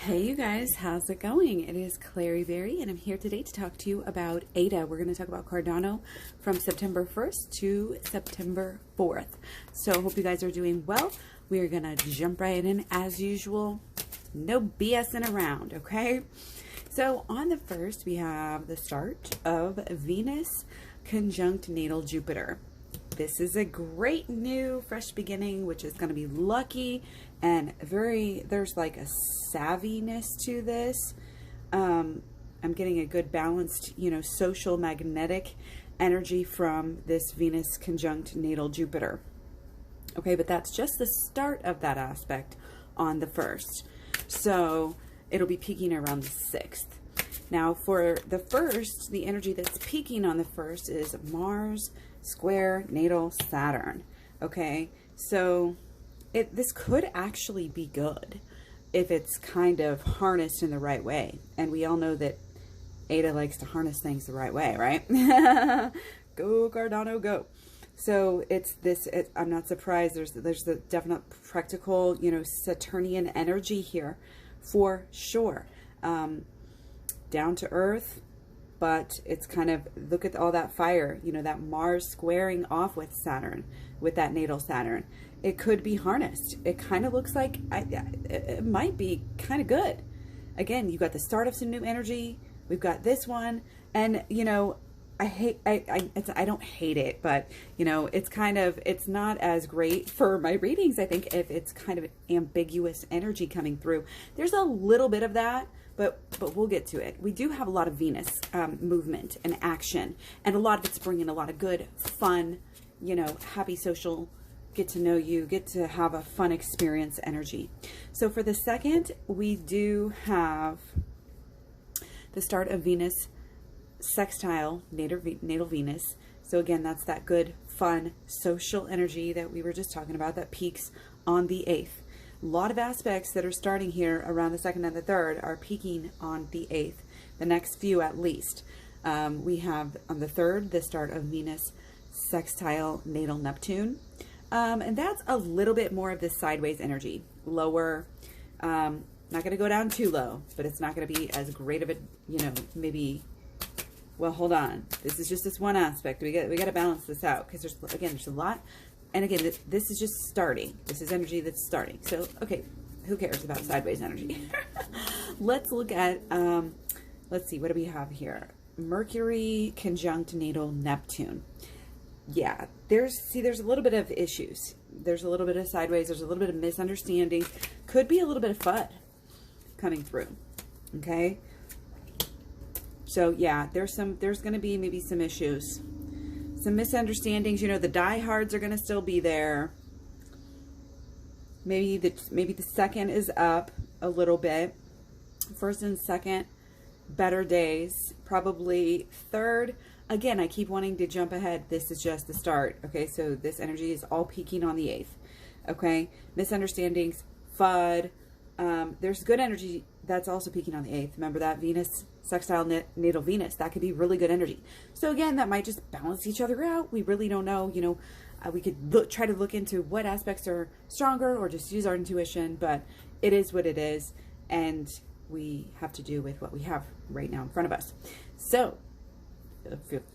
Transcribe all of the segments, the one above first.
Hey you guys, how's it going? It is Clary Berry and I'm here today to talk to you about ADA. We're going to talk about Cardano from September 1st to September 4th. So hope you guys are doing well. We are going to jump right in as usual. No BSing around, okay? So on the 1st, we have the start of Venus conjunct natal Jupiter. This is a great new fresh beginning, which is going to be lucky and there's like a savviness to this. I'm getting a good balanced, social magnetic energy from this Venus conjunct natal Jupiter. Okay, but that's just the start of that aspect on the 1st. So it'll be peaking around the 6th. Now for the 1st, the energy that's peaking on the 1st is Mars square natal Saturn. Okay, so this could actually be good if it's kind of harnessed in the right way. And we all know that Ada likes to harness things the right way, right? Go Cardano, go. So I'm not surprised. There's the definite practical, Saturnian energy here for sure. Down to earth, but it's kind of, look at all that fire, that Mars squaring off with Saturn, with that natal Saturn. It could be harnessed. It kind of looks like it might be kind of good. Again, you got the start of some new energy. We've got this one, and I don't hate it, but it's not as great for my readings. I think if it's kind of ambiguous energy coming through, there's a little bit of that. But we'll get to it. We do have a lot of Venus movement and action, and a lot of it's bringing a lot of good, fun, happy social, get to know you, get to have a fun experience energy. So for the 2nd, we do have the start of Venus sextile natal Venus. So again, that's that good, fun, social energy that we were just talking about that peaks on the 8th. A lot of aspects that are starting here around the 2nd and the 3rd are peaking on the 8th, the next few at least. We have on the 3rd, the start of Venus sextile natal Neptune. And that's a little bit more of this sideways energy, lower, not going to go down too low, but it's not going to be as great of a, maybe, well, hold on. This is just this one aspect. We got to balance this out because there's a lot. And again, this is just starting. This is energy that's starting. So, okay, who cares about sideways energy? Let's look at, let's see, what do we have here? Mercury conjunct natal Neptune. Yeah, there's a little bit of issues. There's a little bit of sideways. There's a little bit of misunderstanding. Could be a little bit of FUD coming through, okay? So, yeah, there's going to be maybe some issues. Some misunderstandings, the diehards are going to still be there. Maybe the 2nd is up a little bit. 1st and 2nd, better days. Probably 3rd. Again, I keep wanting to jump ahead. This is just the start. Okay, so this energy is all peaking on the 8th. Okay, misunderstandings, FUD. There's good energy that's also peaking on the 8th. Remember that Venus sextile natal Venus, that could be really good energy. So again, that might just balance each other out. We really don't know. We could try to look into what aspects are stronger or just use our intuition, but it is what it is, and we have to do with what we have right now in front of us. So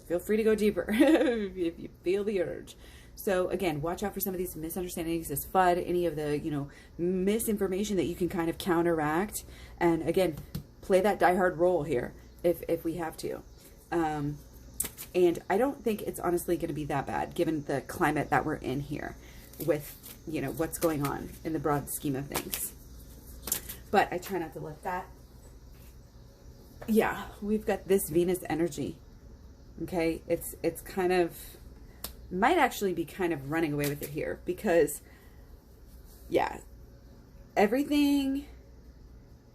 feel free to go deeper if you feel the urge. So again, watch out for some of these misunderstandings, this FUD, any of the, misinformation that you can kind of counteract. And again, play that diehard role here if we have to. And I don't think it's honestly going to be that bad given the climate that we're in here with, what's going on in the broad scheme of things. But I try not to let that. Yeah, we've got this Venus energy. Okay, it's kind of, might actually be kind of running away with it here because, yeah, everything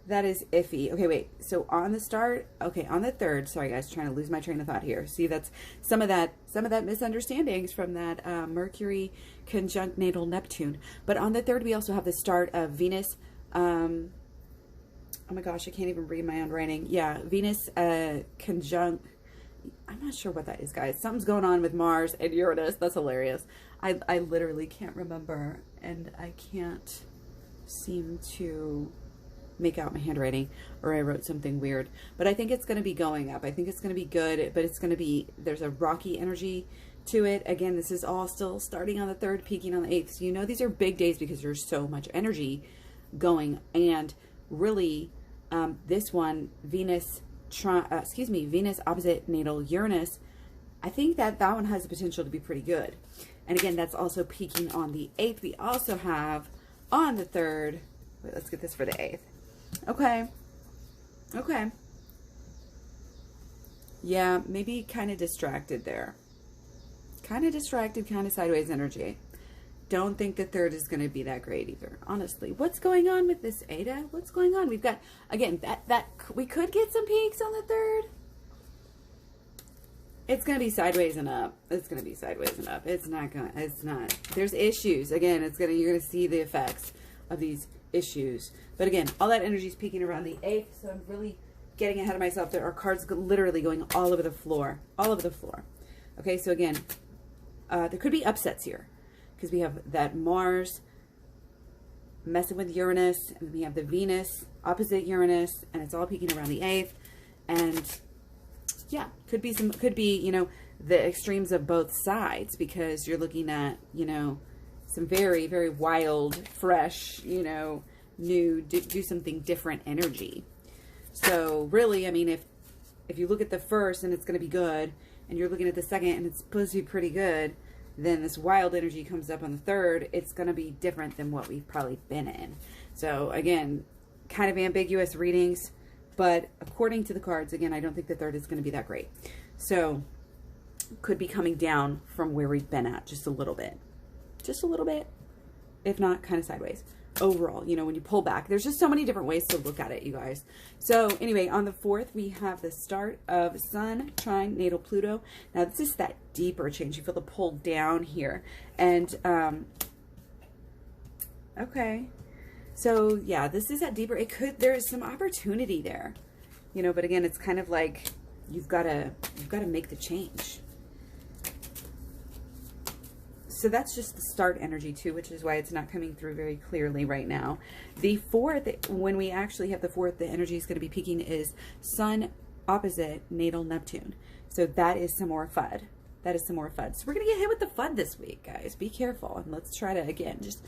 that is iffy. Okay, wait, so on the start, okay, on the 3rd, sorry guys, trying to lose my train of thought here. See, that's some of that misunderstandings from that Mercury conjunct natal Neptune. But on the 3rd, we also have the start of Venus, oh my gosh, I can't even read my own writing. Yeah, Venus conjunct, I'm not sure what that is, guys. Something's going on with Mars and Uranus. That's hilarious. I literally can't remember, and I can't seem to make out my handwriting, or I wrote something weird. But I think it's going to be going up. I think it's going to be good, but it's going to be, there's a rocky energy to it. Again, this is all still starting on the 3rd, peaking on the 8th. So you know these are big days because there's so much energy going. And really, this one, Venus opposite natal Uranus, I think that that one has the potential to be pretty good. And again, that's also peaking on the 8th. We also have on the 3rd, wait, let's get this for the 8th. Okay. Okay. Yeah, maybe kind of distracted there. Kind of distracted, kind of sideways energy. Don't think the 3rd is going to be that great either, honestly. What's going on with this Eta? What's going on? We've got, again, that we could get some peaks on the 3rd. It's going to be sideways and up. It's going to be sideways and up. It's not going to, it's not. There's issues. Again, it's going to, you're going to see the effects of these issues. But again, all that energy is peaking around the 8th, so I'm really getting ahead of myself. There are cards literally going all over the floor. All over the floor. Okay, so again, there could be upsets here, because we have that Mars messing with Uranus, and we have the Venus opposite Uranus, and it's all peaking around the 8th. And yeah, could be, you know, the extremes of both sides, because you're looking at, you know, some very, very wild, fresh, you know, new, do something different energy. So really, I mean, if you look at the 1st and it's going to be good, and you're looking at the 2nd and it's supposed to be pretty good, then this wild energy comes up on the 3rd, it's going to be different than what we've probably been in. So again, kind of ambiguous readings. But according to the cards, again, I don't think the 3rd is going to be that great. So could be coming down from where we've been at just a little bit. Just a little bit. If not, kind of sideways. Overall, you know, when you pull back, there's just so many different ways to look at it, you guys. So anyway, on the 4th, we have the start of Sun trine natal Pluto. Now, this is that deeper change. You feel the pull down here. And, okay. So yeah, this is that deeper, there's some opportunity there, you know, but again, it's kind of like, you've got to make the change. So that's just the start energy too, which is why it's not coming through very clearly right now. The 4th, when we actually have the 4th, the energy is going to be peaking is Sun opposite natal Neptune. So that is some more FUD. That is some more FUD. So we're going to get hit with the FUD this week, guys. Be careful. And let's try to, again, just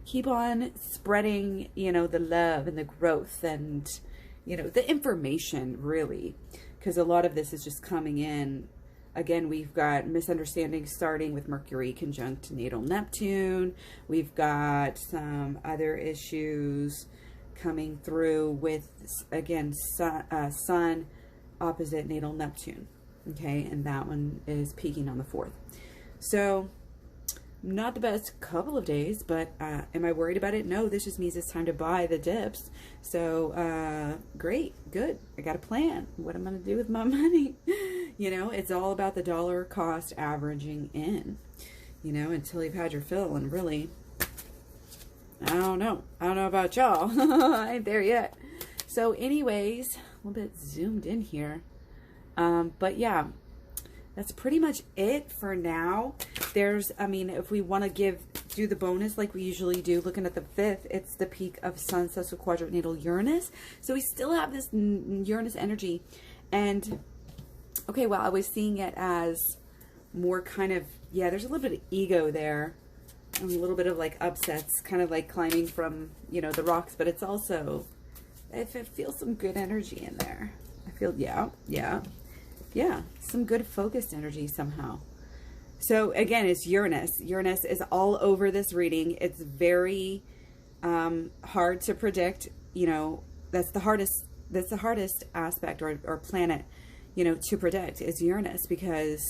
keep on spreading, you know, the love and the growth and, you know, the information, really, because a lot of this is just coming in. Again, we've got misunderstandings starting with Mercury conjunct natal Neptune. We've got some other issues coming through with, again, Sun opposite natal Neptune. Okay, and that one is peaking on the 4th. So not the best couple of days, but am I worried about it? No, this just means it's time to buy the dips. So great, good. I got a plan. What I'm going to do with my money. You know, it's all about the dollar cost averaging in, you know, until you've had your fill. And really, I don't know about y'all. I ain't there yet. So anyways, a little bit zoomed in here. But yeah, that's pretty much it for now. There's, I mean, if we want to do the bonus like we usually do, looking at the 5th, it's the peak of Sun sesquiquadrant natal Uranus. So we still have this Uranus energy. And, okay, well, I was seeing it as more kind of, yeah, there's a little bit of ego there. And a little bit of like upsets, kind of like climbing from, you know, the rocks. But it's also, I feel some good energy in there. I feel, yeah, some good focused energy somehow. So again, it's Uranus. Uranus is all over this reading. It's very hard to predict. You know, that's the hardest aspect or planet, you know, to predict is Uranus, because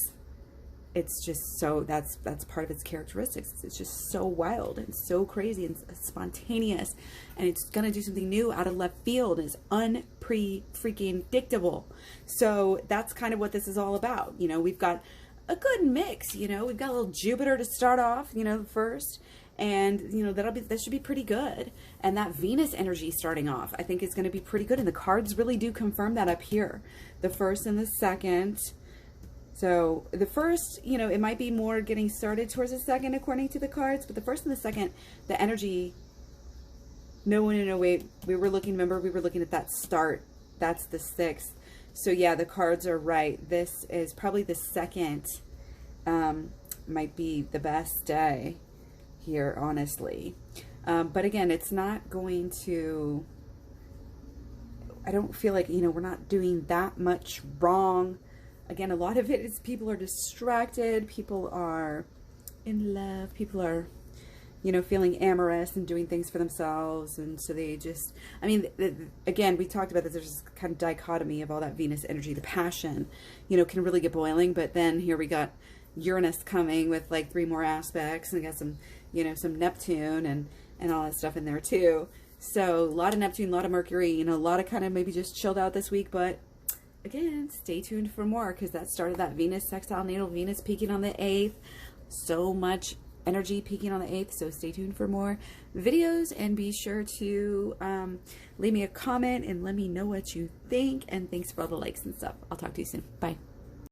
it's just so, that's part of its characteristics. It's just so wild and so crazy and spontaneous, and it's going to do something new out of left field. It's unpredictable. So that's kind of what this is all about. You know, we've got a good mix, you know, we've got a little Jupiter to start off, you know, first, and, you know, that should be pretty good. And that Venus energy starting off, I think is going to be pretty good. And the cards really do confirm that up here, the 1st and the 2nd. So the 1st, you know, it might be more getting started towards the 2nd according to the cards, but the 1st and the 2nd, the energy No, wait. We were looking, remember, we were looking at that start. That's the 6th. So yeah, the cards are right. This is probably the 2nd, might be the best day here, honestly. But again, it's not going to, I don't feel like, you know, we're not doing that much wrong. Again, a lot of it is people are distracted, people are in love, people are, you know, feeling amorous and doing things for themselves. And so they just, I mean, again, we talked about this, there's this kind of dichotomy of all that Venus energy, the passion, you know, can really get boiling. But then here we got Uranus coming with like 3 more aspects, and we got some, you know, some Neptune and all that stuff in there too. So a lot of Neptune, a lot of Mercury, you know, a lot of kind of maybe just chilled out this week. But again, stay tuned for more, because that started that Venus sextile natal, Venus peaking on the 8th. So much energy peaking on the 8th. So stay tuned for more videos, and be sure to leave me a comment and let me know what you think. And thanks for all the likes and stuff. I'll talk to you soon. Bye.